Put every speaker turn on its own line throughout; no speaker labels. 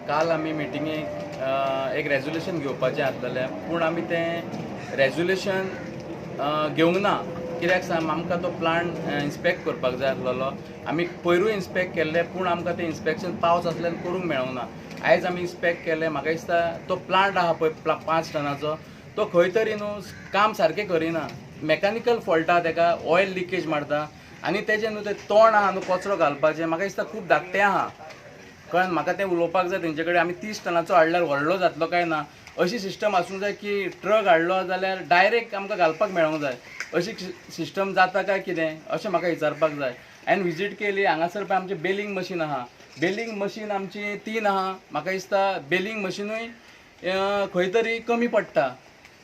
काल आमी मिटिंगेक एक रेजोल्यूशन घेवपाचें आसलेलें, पूण आमी तें रेजोल्यूशन घेवंक ना. कित्याक सांग, आमकां तो प्लांट इन्स्पेक्ट करपाक जाय आसलेलो. आमी पयरूय इन्स्पेक्ट केल्ले, पूण आमकां तें इन्स्पेक्शन पावस आसल्यान करूंक मेळूंक ना. आयज आमी इन्स्पेक्ट केलें. म्हाका दिसता तो प्लांट आहा पळय 5 टनाचो, तो खंय तरी न्हू काम सारकें करिना. मॅकानिकल फॉल्ट आहा, ताका ऑयल लिकेज मारता आनी तेजें न्हू तें तोंड आहा न्हू कचरो घालपाचें. म्हाका दिसता खूब धाकटें आहा. कळ्ळें म्हाका तें उलोवपाक जाय तेंचे कडेन. आमी 30 टनाचो हाडल्यार व्हडलो जातलो काय ना, अशी सिस्टम आसूंक जाय की ट्रक हाडलो जाल्यार डायरेक्ट आमकां घालपाक मेळोंक जाय. अशी सिस्टम जाता काय कितें अशें म्हाका विचारपाक जाय. हांवें विजीट केली. हांगासर पळय आमचें बेलिंग मशीन आहा. बेलिंग मशीन आमची 3 आहा. म्हाका दिसता बेलिंग मशिनूय खंय तरी कमी पडटा.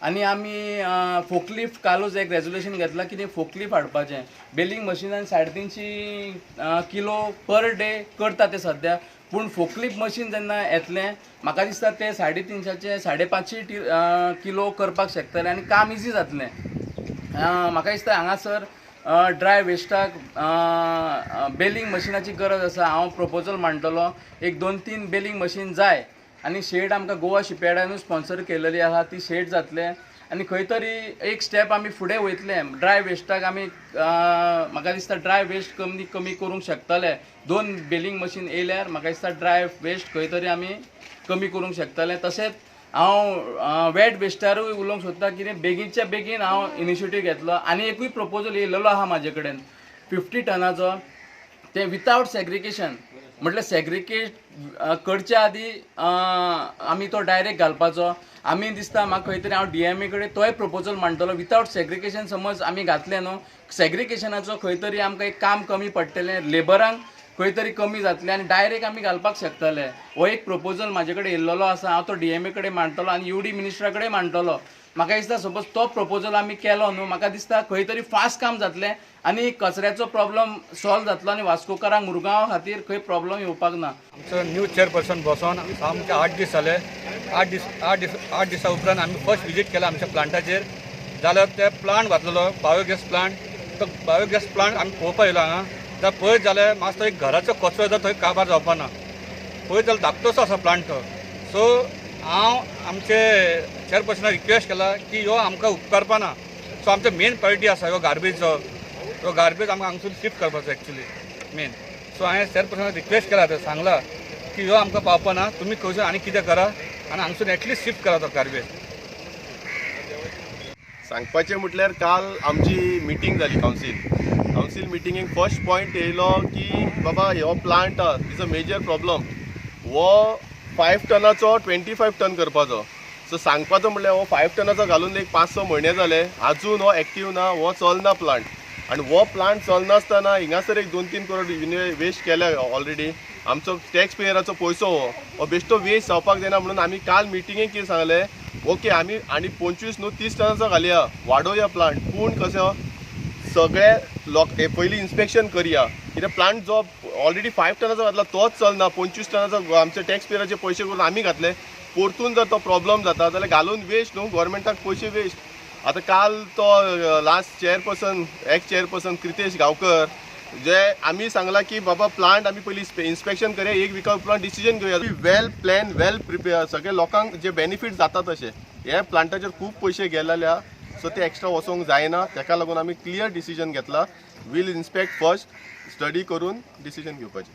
आनी आमी फोकलिफ्ट कालूच एक रेजोल्यूशन घेतला की फोकलिफ्ट हाडपाचें. बेलिंग मशिनान 350 किलो पर डे करता ते सद्या, पूण फोकलिफ्ट मशीन जेन्ना येतलें म्हाका दिसता ते 350चे 550 किलो करपाक शकतले आनी काम इजी जातलें. म्हाका दिसता हांगासर ड्राय वेस्टाक बेलिंग मशिनाची गरज आसा. हांव प्रपोजल मांडटलो. एक 2-3 बेलिंग मशीन जाय आनी शेड आमकां गोवा शिपयार्डानूच स्पॉन्सर केलेली आहा, ती शेड जातले आनी खंय तरी एक स्टेप आमी फुडें वयतले. ड्राय वेस्टाक आमी म्हाका दिसता ड्राय वेस्ट कमी करूंक शकतले. 2 बेलिंग मशीन येयल्यार म्हाका दिसता ड्राय वेस्ट खंय तरी आमी कमी करूंक शकतले. तशेंच हांव वेट वेस्टारूय उलोवंक सोदता कितें बेगीनच्या बेगीन हांव इनिशिएटीव घेतलो. आनी एकूय प्रपोजल येयलेलो आहा म्हाजे कडेन 50 टनाचो, तें विथआवट सेग्रिगेशन. म्हटल्यार सेग्रिगेट करच्या आदी आमी तो डायरेक्ट घालपाचो. आमी दिसता म्हाका खंय तरी हांव DMA कडेन तोय प्रपोजल मांडटलो. विथआवट सेग्रिगेशन समज आमी घातलें न्हू, सेग्रिगेशनाचो खंय तरी आमकां एक काम कमी पडटलें, लेबरांक खंय तरी कमी जातलें आनी डायरेक्ट आमी घालपाक शकतले. हो एक प्रपोजल म्हाजे कडेन येयल्लो आसा. हांव तो DMA कडेन मांडटलो आनी UD मिनिस्टरा कडेन मांडटलो. म्हाका दिसता सपोज तो प्रपोजल आमी केलो न्हू, म्हाका दिसता खंय तरी फास्ट काम जातलें आनी कचऱ्याचो प्रॉब्लम सॉल्व जातलो आनी वास्कोकारांक मुरगांवा खातीर खंय प्रॉब्लम येवपाक ना.
आमचो न्यू चेअरपर्सन बसोन आमचे 8 दीस जाले. 8 दिसा उपरांत आमी फर्स्ट विजीट केला आमच्या प्लांटाचेर. जाल्यार ते प्लांट घातलेलो बायोगॅस प्लांट. तो बायोगॅस प्लांट आमी पळोवपाक येयलो हांगा. जाल्यार पळयत जाल्यार मातसो एक घराचो कचरो येता थंय काबार जावपा ना. पळयत जाल्यार धाकटोसो आसा प्लांट तो. सो हांव आमचे चेअरपर्सनाक रिक्वेस्ट केला की ह्यो आमकां उपकारपा ना. सो आमचो मेन प्रायोरिटी आसा ह्यो गार्बेजचो. तो गार्बेज आमकां हांगसून शिफ्ट करपाचो एक्चुली मेन. सो हांवें चेअरपर्सनाक रिक्वेस्ट केला तर सांगला की ह्यो आमकां पावपा ना, तुमी खंयसून आनी कितें करा आनी हांगसून एटलिस्ट शिफ्ट करा तो गार्बेज.
सांगपाचें म्हटल्यार काल आमची मिटींग जाली कावन्सील मिटिंगेक फर्स्ट पॉयंट येयलो की बाबा हो plant is a major problem. हो 5 टनाचो 25 टन करपाचो. सो सांगपाचो म्हटल्यार हो 5 टनाचो घालून एक 5-6 म्हयने जाले, आजून हो एक्टीव ना, हो चलना प्लांट. आनी हो प्लांट चलनासतना हिंगासर एक 2-3 करोड वेस्ट केल्या ऑलरेडी. आमचो टॅक्स पेयराचो पयसो हो बेश्टो वेस्ट जावपाक जायना म्हणून आमी काल मिटिंगेक कितें सांगलें, ओके आमी आनी 25 न्हू 30 टनाचो घालया, वाडोवया प्लांट. पूण कसो सगळे हे पयलीं इन्स्पेक्शन करया. कित्याक प्लांट जो ऑलरेडी 5 टनाचो घातला तोच चलना. 25 टनाचो आमचे टॅक्स पेयराचे पयशे करून आमी घातले. परतून जर तो प्रॉब्लम जाता जाल्यार घालून वेस्ट न्हू, गोवोरमेंटाक पयशे वेस्ट. आतां काल तो last chairperson ex chairperson Kritesh Gaonkar जे आमी सांगला की बाबा प्लांट आमी पयलीं इन्स्पेक्शन करया, 1 विका उपरांत डिसिजन घेवया. वेल प्लॅन वेल प्रिपेअर सगळे लोकांक जे बेनिफीट जाता तशें. हे प्लांटाचेर खूब पयशे गेलेल्या, सो ते एक्स्ट्रा वचोंक जायना. ताका लागून आमी क्लियर डिसिजन घेतला. वील इन्स्पेक्ट फर्स्ट, स्टडी करून डिसिजन घेवपाचें.